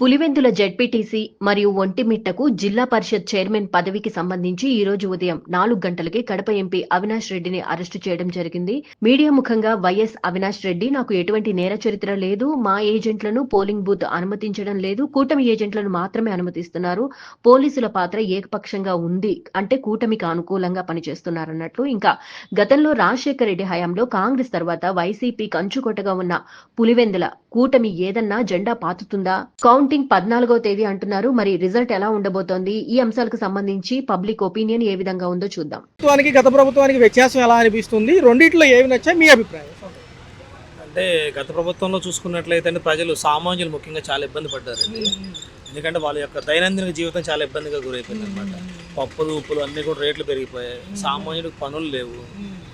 Pulivendula ZPTC మరియు ఒంటిమిట్టకు జిల్లా పరిషత్ chairman పదవికి సంబంధించి ఈ రోజు ఉదయం 4 గంటలకి కడప ఎంపీ అవినాష్ రెడ్డిని అరెస్టు చేయడం జరిగింది. మీడియా ముఖంగా వైఎస్ అవినాష్ రెడ్డి నాకు ఎటువంటి నేర చరిత్ర లేదు, మా ఏజెంట్లను పోలింగ్ బూత్ అనుమతించడం లేదు, కూటమి ఏజెంట్లను మాత్రమే అనుమతిస్తున్నారు, పోలీసుల పాత్ర ఏకపక్షంగా ఉంది అంటే కూటమికి అనుకూలంగా పనిచేస్తున్నారన్నట్లు. ఇంకా గతంలో రాజశేఖర రెడ్డి హయాంలో కాంగ్రెస్ తర్వాత వైసీపీ కంచుకొట్టగా ఉన్న పులివెందుల కూటమి ఏదన్నా జెండా పాతుతుందా? కౌంటింగ్ 14వ తేదీ అంటున్నారు. మరి రిజల్ట్ ఎలా ఉండబోతోంది? ఈ అంశాలకు సంబంధించి పబ్లిక్ ఒపీనియన్ ఏ విధంగా ఉందో చూద్దాం. గత ప్రభుత్వానికి వ్యత్యాసం ఎలా అనిపిస్తుంది? రెండిట్లో ఏవి నచ్చాయి మీ అభిప్రాయం? అంటే గత ప్రభుత్వంలో చూసుకున్నట్లయితే ప్రజలు సామాన్యులు ముఖ్యంగా చాలా ఇబ్బంది పడ్డారండి. ఎందుకంటే వాళ్ళ యొక్క దైనందిన జీవితం చాలా ఇబ్బందిగా గురైపోయింది అనమాట. పప్పులు ఉప్పులు అన్నీ కూడా రేట్లు పెరిగిపోయాయి, సామాన్యుడికి పనులు లేవు.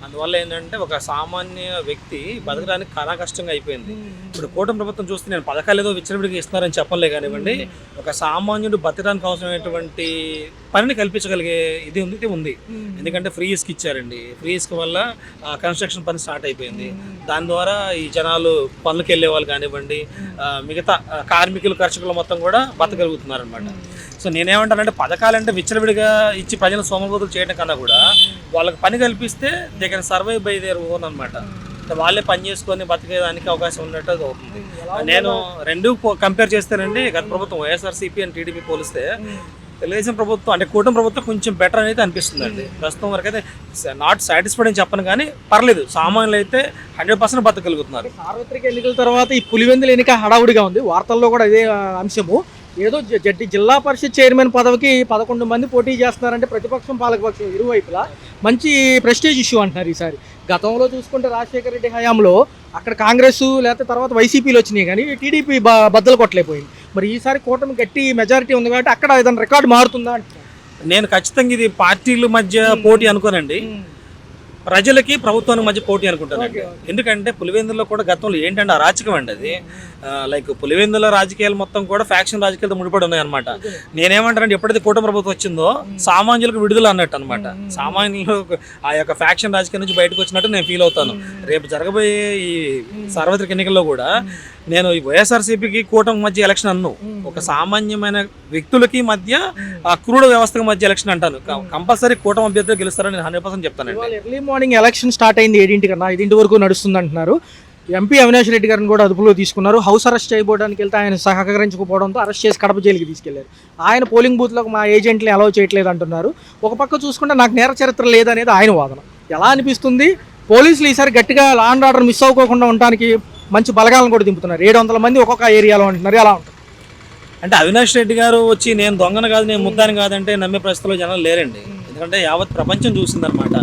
అందువల్ల ఏంటంటే ఒక సామాన్య వ్యక్తి బతకడానికి చాలా కష్టంగా అయిపోయింది. ఇప్పుడు కూటమి ప్రభుత్వం చూస్తే నేను పథకాలు ఏదో విచ్చలవిడిగా ఇస్తున్నారని చెప్పలే కానివ్వండి, ఒక సామాన్యుడు బతకడానికి అవసరమైనటువంటి పనిని కల్పించగలిగే ఇది ఉంది. ఎందుకంటే ఫ్రీ ఇసుక ఇచ్చారండి. ఫ్రీ ఇసుక వల్ల కన్స్ట్రక్షన్ పని స్టార్ట్ అయిపోయింది. దాని ద్వారా ఈ జనాలు పనులకు వెళ్ళే వాళ్ళు కానివ్వండి, మిగతా కార్మికులు కర్షకులు మొత్తం కూడా బతకగలుగుతున్నారు అనమాట. సో నేనేమంటానంటే పథకాలంటే విచ్చలవిడిగా ఇచ్చి ప్రజలు సోమబోతులు చేయడం కన్నా కూడా వాళ్ళకి పని కల్పిస్తే they can survive by their own అనమాట. వాళ్ళే పని చేసుకొని బతికేదానికి అవకాశం ఉన్నట్టు అది అవుతుంది. నేను రెండు కంపేర్ చేస్తానండి. గత ప్రభుత్వం వైఎస్ఆర్సీపీ అండ్ టీడీపీ పోలిస్తే తెలుగుదేశం ప్రభుత్వం అంటే కూటమి ప్రభుత్వం కొంచెం బెటర్ అనేది అనిపిస్తుంది అండి. ప్రస్తుతం వరకు అయితే నాట్ సాటిస్ఫైడ్ అని చెప్పను, కానీ పర్లేదు, సామాన్యులు అయితే 100% బతకగలుగుతున్నారు. సార్వత్రిక ఎన్నికల తర్వాత ఈ పులివెందుల ఎన్నిక హడావుడిగా ఉంది. వార్తల్లో కూడా అదే అంశము. ఏదో జిల్లా పరిషత్ చైర్మన్ పదవికి 11 మంది పోటీ చేస్తున్నారంటే ప్రతిపక్షం పాలకపక్షం ఇరువైపులా మంచి ప్రెస్టేజ్ ఇష్యూ అంటున్నారు ఈసారి. గతంలో చూసుకుంటే రాజశేఖర రెడ్డి హయాంలో అక్కడ కాంగ్రెస్ లేకపోతే తర్వాత వైసీపీలు వచ్చినాయి, కానీ టీడీపీ బద్దలు కొట్టలేకపోయింది. మరి ఈసారి కూటమి గట్టి మెజారిటీ ఉంది కాబట్టి అక్కడ ఏదైనా రికార్డు మారుతుందా అంటున్నారు. నేను ఖచ్చితంగా ఇది పార్టీల మధ్య పోటీ అనుకోనండి, ప్రజలకి ప్రభుత్వానికి మధ్య పోటీ అనుకుంటానండి. ఎందుకంటే పులివెందుల్లో కూడా గతంలో ఏంటంటే అరాచకం అండి అది. లైక్ పులివెందుల రాజకీయాలు మొత్తం కూడా ఫ్యాక్షన్ రాజకీయాలతో ముడిపడి ఉన్నాయన్నమాట. నేనేమంటానంటే ఎప్పుడైతే కూటమి ప్రభుత్వం వచ్చిందో సామాన్యులకు విడుదల అన్నట్టు అనమాట. సామాన్యులు ఆ యొక్క ఫ్యాక్షన్ రాజకీయం నుంచి బయటకు వచ్చినట్టు నేను ఫీల్ అవుతాను. రేపు జరగబోయే ఈ సార్వత్రిక ఎన్నికల్లో కూడా నేను ఈ వైఎస్ఆర్సీపీకి కూటమి మధ్య ఎలక్షన్ అన్ను, ఒక సామాన్యమైన వ్యక్తులకి మధ్య ఆ క్రూడ వ్యవస్థకి మధ్య ఎలక్షన్ అంటాను. కంపల్సరీ కూటమి అభ్యర్థులు గెలుస్తారని నేను 100% చెప్తానండి. ఎర్లీ మార్నింగ్ ఎలక్షన్ స్టార్ట్ అయింది 7 కన్నా 5 వరకు నడుస్తుంది అంటున్నారు. ఎంపీ అవినాష్ రెడ్డి గారిని కూడా అదుపులో తీసుకున్నారు. హౌస్ అరెస్ట్ చేయబోవడానికి వెళ్తే ఆయన సహకరించకపోవడంతో అరెస్ట్ చేసి కడప జైలుకి తీసుకెళ్లారు. ఆయన పోలింగ్ బూత్లకు మా ఏజెంట్లు అలౌ చేయట్లేదు అంటున్నారు. ఒక పక్క చూసుకుంటే నాకు నేర చరిత్ర లేదనేది ఆయన వాదన. ఎలా అనిపిస్తుంది? పోలీసులు ఈసారి గట్టిగా లా అండ్ ఆర్డర్ మిస్ అవ్వకుండా ఉండడానికి మంచి బలగాలను కూడా దింపుతున్నారు. 700 మంది ఒక్కొక్క ఏరియాలో అంటున్నారు. ఎలా ఉంటుంది అంటే అవినాష్ రెడ్డి గారు వచ్చి నేను దొంగను కాదు, నేను ముద్దాని కాదంటే నమ్మే పరిస్థితుల్లో జనాలు లేరండి. ఎందుకంటే యావత్ ప్రపంచం చూసిందనమాట.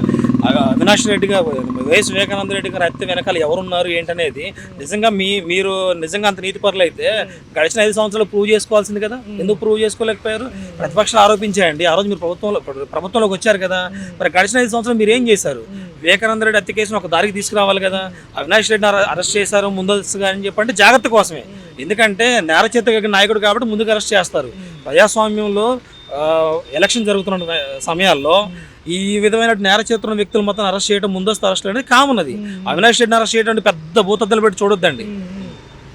అవినాష్ రెడ్డి గారు, వైఎస్ వివేకానంద రెడ్డి గారు హత్య వెనకాల ఎవరున్నారు ఏంటనేది. నిజంగా మీరు నిజంగా అంత నీతిపరులు అయితే గడిచిన 5 సంవత్సరాలు ప్రూవ్ చేసుకోవాల్సింది కదా, ఎందుకు ప్రూవ్ చేసుకోలేకపోయారు? ప్రతిపక్షాలు ఆరోపించాయండి. ఆ రోజు మీరు ప్రభుత్వంలోకి వచ్చారు కదా, మరి గడిచిన 5 సంవత్సరాలు మీరు ఏం చేశారు? వివేకానంద రెడ్డి హత్య కేసును ఒక దారికి తీసుకురావాలి కదా. అవినాష్ రెడ్డిని అరెస్ట్ చేశారు ముందస్తుగా అని చెప్పంటే జాగ్రత్త కోసమే. ఎందుకంటే నేరచేత నాయకుడు కాబట్టి ముందుకు అరెస్ట్ చేస్తారు. ప్రజాస్వామ్యంలో ఎలక్షన్ జరుగుతున్న సమయాల్లో ఈ విధమైన నేరచేతున్న వ్యక్తులు మొత్తం అరెస్ట్ చేయడం, ముందస్తు అరెస్ట్ అనేది కామన్. అది అవినాష్ రెడ్డిని అరెస్ట్ చేయడం పెద్ద భూతద్దలు పెట్టి చూడొద్దండి.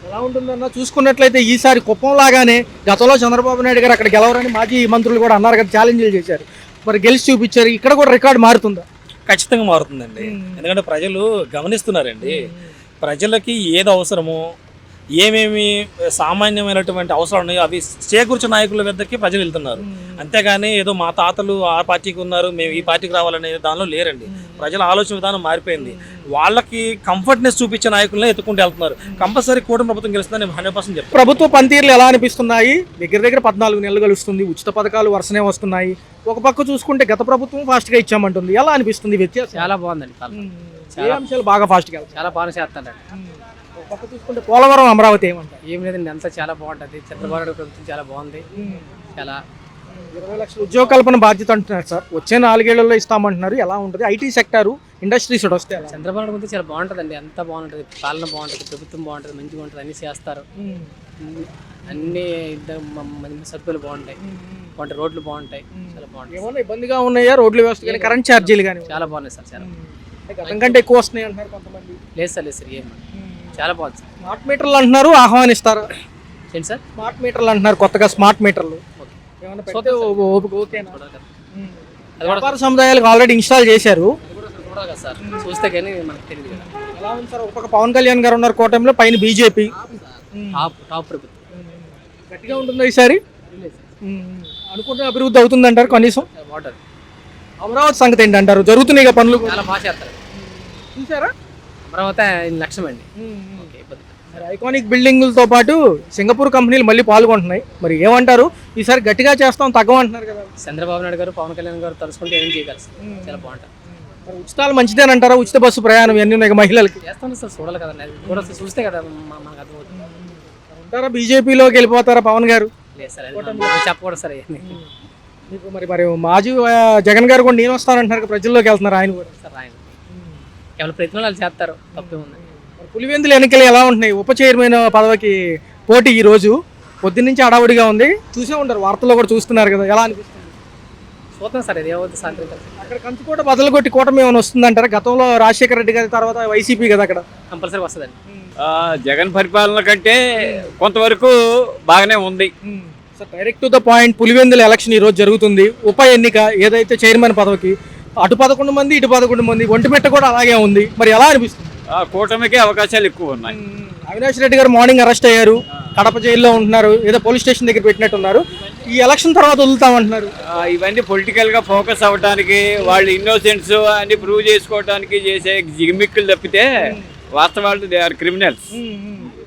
ఎలా ఉంటుందన్న చూసుకున్నట్లయితే ఈసారి కుప్పం లాగానే గతంలో చంద్రబాబు నాయుడు గారు అక్కడ గెలవరని మాజీ మంత్రులు కూడా అన్నారు కదా, ఛాలెంజ్లు చేశారు, మరి గెలిచి చూపించారు. ఇక్కడ కూడా రికార్డు మారుతుందా? ఖచ్చితంగా మారుతుందండి. ఎందుకంటే ప్రజలు గమనిస్తున్నారండి. ప్రజలకి ఏది అవసరమో, ఏమేమి సామాన్యమైనటువంటి అవసరాలు ఉన్నాయో అవి చేకూర్చిన నాయకుల వద్దకి ప్రజలు వెళ్తున్నారు. అంతేగాని ఏదో మా తాతలు ఆ పార్టీకి ఉన్నారు, మేము ఈ పార్టీకి రావాలనే దానిలో లేరండి. ప్రజల ఆలోచన విధానం మారిపోయింది. వాళ్ళకి కంఫర్ట్నెస్ చూపించే నాయకులనే ఎత్తుకుంటూ వెళ్తున్నారు. కంపల్సరీ కూటమి ప్రభుత్వం గెలుస్తుందని నేను 100% చెప్తాను. ప్రభుత్వ పనితీరులు ఎలా అనిపిస్తున్నాయి? దగ్గర 14 నెలలు గెలుస్తుంది, ఉచిత పథకాలు వరుసనే వస్తున్నాయి. ఒక పక్క చూసుకుంటే గత ప్రభుత్వం ఫాస్ట్గా ఇచ్చామంటుంది. ఎలా అనిపిస్తుంది వ్యత్యాసం? చాలా బాగుందండి. చాలా అంశాలు బాగా ఫాస్ట్గా చాలా బాగా చేస్తానండి. పక్క చూసుకుంటే పోలవరం, అమరావతి ఏమంటారు? ఏం లేదండి, అంతా చాలా బాగుంటుంది. చంద్రబాబు నాయుడు ప్రభుత్వం చాలా బాగుంది. చాలా 20 లక్షల ఉద్యోగ కల్పన బాధ్యత అంటున్నారు సార్. వచ్చే 4 ఏళ్లలో ఇస్తామంటున్నారు. ఎలా ఉంటుంది? ఐటీ సెక్టారు, ఇండస్ట్రీస్ వస్తే చంద్రబాబు నాయుడు గురించి చాలా బాగుంటుందండి. అంతా బాగుంటుంది, పాలన బాగుంటుంది, ప్రభుత్వం బాగుంటుంది, మంచిగా ఉంటుంది, అన్ని చేస్తారు. అన్ని సరుకులు బాగుంటాయి, రోడ్లు బాగుంటాయి, చాలా బాగుంటాయి. ఏమన్నా ఇబ్బందిగా ఉన్నాయా రోడ్ల వ్యవస్థ కానీ, కరెంట్ ఛార్జీలు కానీ? చాలా బాగున్నాయి సార్. చాలా గతం కంటే ఎక్కువ వస్తున్నాయి అంటున్నారు కొంతమంది. లేదు సార్, లేదు సార్, ఏం చాలా బాగుంది సార్. స్మార్ట్ మీటర్లు అంటున్నారు, ఆహ్వానిస్తారా? ఏంటి సార్? స్మార్ట్ మీటర్లు అంటున్నారు కొత్తగా, స్మార్ట్ మీటర్లు ఓకే. ఏమన్నా పెడితే ఓకేనా? చూడాలి కదా. వ్యాపార సముదాయాలకు ఆల్రెడీ ఇన్స్టాల్ చేశారు. చూడాలి కదా సార్, చూస్తే కానీ మనకు తెలియదు కదా. ఎలా ఉంది సార్? ఒక పవన్ కళ్యాణ్ గారు ఉన్నారు కూటమిలో, పైన బీజేపీ. టాప్ ప్రభుత్వం గట్టిగా ఉంటుందా ఈసారి? అనుకుంటే అభివృద్ధి అవుతుంది అంటారు కనీసం? వాటర్ అమరావతి సంగతి ఏంటి అంటారు? జరుగుతున్నాయి కదా పనులు. చాలా బాగా చేస్తారు. చూసారా? అమరావతి లక్ష్యం అండి. ఓకే, ఇబ్బంది లేదు. మరి ఐకానిక్ బిల్డింగులతో పాటు సింగపూర్ కంపెనీలు మళ్ళీ పాల్గొంటున్నాయి. మరి ఏమంటారు? ఈసారి గట్టిగా చేస్తాం తగ్గమంటున్నారు కదా. చంద్రబాబు నాయుడు గారు, పవన్ కళ్యాణ్ గారు తలుసుకుంటే ఏం చేయగలరు సార్? చాలా బాగుంటుంది. మరి ఉచితాలు మంచిదేనంటారా? ఉచిత బస్సు ప్రయాణం ఇవన్నీ ఉన్నాయి మహిళలకి. చేస్తాను సార్, చూడాలి కదా. కూడా చూస్తే కదా మనకు అర్థమవుతుంది. ఉంటారా? బీజేపీలోకి వెళ్ళిపోతారా పవన్ గారు? లేదు సార్, అది మనం చెప్పకూడదు సార్. అవన్నీ మీకు మరి మరి మాజీ జగన్ గారు కూడా నేను వస్తానంటున్నారు కదా, ప్రజల్లోకి వెళ్తున్నారు ఆయన కూడా. సార్ ఆయన కేవలం ప్రయత్నాలు వాళ్ళు చేస్తారు, తప్పే ఉంది. మరి పులివెందుల ఎన్నికలు ఎలా ఉంటున్నాయి? ఉప చైర్మన్ పదవికి పోటీ ఈ రోజు పొద్దున్నుంచి హడావుడిగా ఉంది. చూసే ఉంటారు, వార్తల్లో కూడా చూస్తున్నారు కదా. ఎలా అనిపిస్తుంది? చూద్దాం సార్, ఇది ఏమవుతుంది సాయంత్రం. అక్కడ కంచుకోట బదులు కొట్టి కూటమి ఏమైనా వస్తుందంటారా? గతంలో రాజశేఖర రెడ్డి గారి తర్వాత వైసీపీ కదా అక్కడ. కంపల్సరీ వస్తుందండి. జగన్ పరిపాలన కంటే కొంతవరకు బాగానే ఉంది. Sir, direct to the point, Pulivendula election ఈ రోజు జరుగుతుంది. ఉప ఎన్నిక ఏదైతే చైర్మన్ పదవికి అటు 11 మంది, ఇటు 11 మంది, ఒంటిమిట్ట కూడా అలాగే ఉంది. మరి ఎలా అనిపిస్తుంది? కూటమికి అవకాశాలు ఎక్కువ ఉన్నాయి. అవినాష్ రెడ్డి గారు మార్నింగ్ అరెస్ట్ అయ్యారు, కడప జైల్లో ఉంటున్నారు, ఏదో పోలీస్ స్టేషన్ దగ్గర పెట్టినట్టున్నారు. ఈ ఎలక్షన్ తర్వాత వదులుతామంటున్నారు. ఇవన్నీ పొలిటికల్ గా ఫోకస్ అవ్వడానికి, వాళ్ళు ఇన్నోసెంట్స్ అన్ని ప్రూవ్ చేసుకోవడానికి చేసే జిమ్మిక్కులు తప్పితే వాస్తవాలు దే ఆర్ క్రిమినల్స్.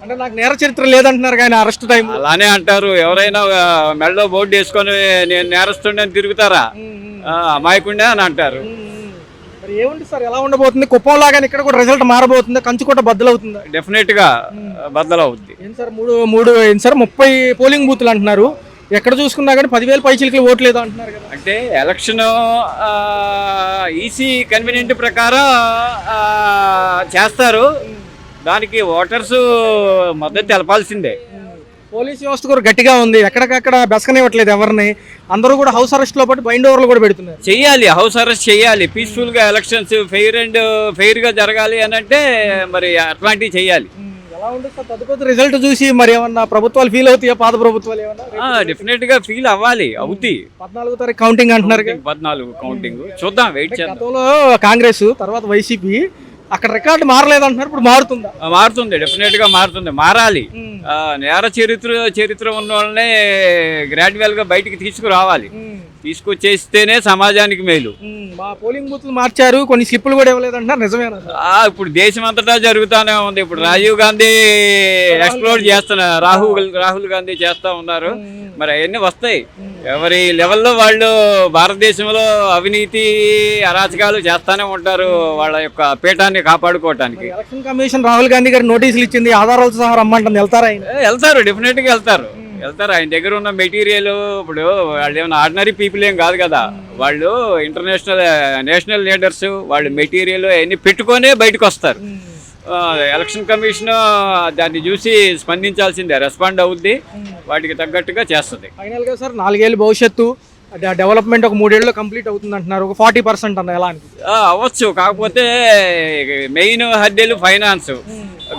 అంటే నాకు నేర చరిత్ర లేదంటున్నారు కానీ అరెస్ట్ టైం. అలానే అంటారు. ఎవరైనా మెడలో బోర్డు వేసుకొని నేను నేరస్తుండని తిరుగుతారా? అమాయకుండే అని అంటారు. మరి ఏముంది సార్, ఎలా ఉండబోతుంది? కుప్పం లాగానే ఇక్కడ కూడా రిజల్ట్ మారబోతుందా? కంచుకోట బద్దలవుతుందా? డెఫినెట్ గా బద్దలవుద్ది. ఏం సార్, ఏం సార్ 30 పోలింగ్ బూత్లు అంటున్నారు. ఎక్కడ చూసుకున్నా కానీ 10,000 పైచిలకి ఓట్లు లేదు అంటున్నారు కదా. అంటే ఎలక్షన్ ఈసీ కన్వీనియంట్ ప్రకారం చేస్తారు. దానికి ఓటర్స్ మద్దతు తెలపాల్సిందే. పోలీస్ వ్యవస్థ కూడా గట్టిగా ఉంది, ఎక్కడికక్కడ బెసకనివ్వట్లేదు ఎవరిని. అందరూ కూడా హౌస్ అరెస్ట్ లో పాటు బైండ్ ఓవర్లు కూడా పెడుతున్నారు. చెయ్యాలి, హౌస్ అరెస్ట్ చెయ్యాలి. పీస్ఫుల్ గా ఎలక్షన్స్ ఫెయిర్ గా జరగాలి అని అంటే మరి అట్లాంటివి చెయ్యాలి. ఎలా ఉంటుంది సార్ తదుపరి రిజల్ట్ చూసి? మరి ఏమన్నా ప్రభుత్వాలు ఫీల్ అవుతాయా? పాత ప్రభుత్వాలు ఏమన్నా? డెఫినెట్ గా ఫీల్ అవ్వాలి, అవుతాయి. 14వ తారీఖు కౌంటింగ్ అంటున్నారు. 14 కౌంటింగ్ చూద్దాం, వెయిట్ చేద్దాం. గతంలో కాంగ్రెస్, తర్వాత వైసీపీ, అక్కడ రికార్డు మారలేదు అంటున్నారు. ఇప్పుడు మారుతుందా? మారుతుంది, డెఫినెట్ గా మారుతుంది, మారాలి. నేర చరిత్ర ఉన్న వాళ్ళనే గ్రాడ్యువల్ గా బయటికి తీసుకురావాలి. తీసుకొచ్చేస్తేనే సమాజానికి మేలు. మా పోలింగ్ బూత్లు మార్చారు, కొన్ని స్లిప్పులు కూడా ఇవ్వలేదు అంటున్నారు. నిజమేనా? ఇప్పుడు దేశం అంతటా జరుగుతానే ఉంది. ఇప్పుడు రాజీవ్ గాంధీ ఎక్స్ప్లోర్ చేస్తున్నారు, రాహుల్ గాంధీ చేస్తా ఉన్నారు. మరి అవన్నీ వస్తాయి. ఎవరి లెవెల్లో వాళ్ళు భారతదేశంలో అవినీతి అరాచకాలు చేస్తానే ఉంటారు వాళ్ళ యొక్క పీఠాన్ని కాపాడుకోవటానికి. ఎలక్షన్ కమిషన్ రాహుల్ గాంధీ గారు నోటీసులు ఇచ్చింది, ఆధారాలతో సహా రమ్మంటుంది. వెళ్తారా? వెళ్తారు, డెఫినెట్ గా వెళ్తారు. ఆయన దగ్గర ఉన్న మెటీరియల్, ఇప్పుడు వాళ్ళు ఏమైనా ఆర్డినరీ పీపుల్ ఏం కాదు కదా. వాళ్ళు నేషనల్ లీడర్స్. వాళ్ళు మెటీరియల్ అవన్నీ పెట్టుకొనే బయటకు వస్తారు. ఎలక్షన్ కమిషన్ దాన్ని చూసి స్పందించాల్సిందే, రెస్పాండ్ అవుద్ది, వాటికి తగ్గట్టుగా చేస్తుంది. ఫైనల్ గా సార్ 4 ఏళ్ళు భవిష్యత్తు డెవలప్మెంట్ ఒక 3 ఏళ్ళలో కంప్లీట్ అవుతుంది అంటున్నారు. ఒక 40% అన్న ఎలా అనిపిస్తుంది? అవ్వచ్చు, కాకపోతే మెయిన్ హద్దెలు ఫైనాన్స్.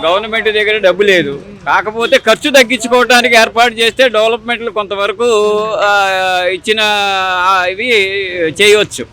గవర్నమెంట్ దగ్గర డబ్బు లేదు. కాకపోతే ఖర్చు తగ్గించుకోవడానికి ఏర్పాటు చేస్తే డెవలప్మెంట్లు కొంతవరకు ఇచ్చిన ఇవి చేయవచ్చు.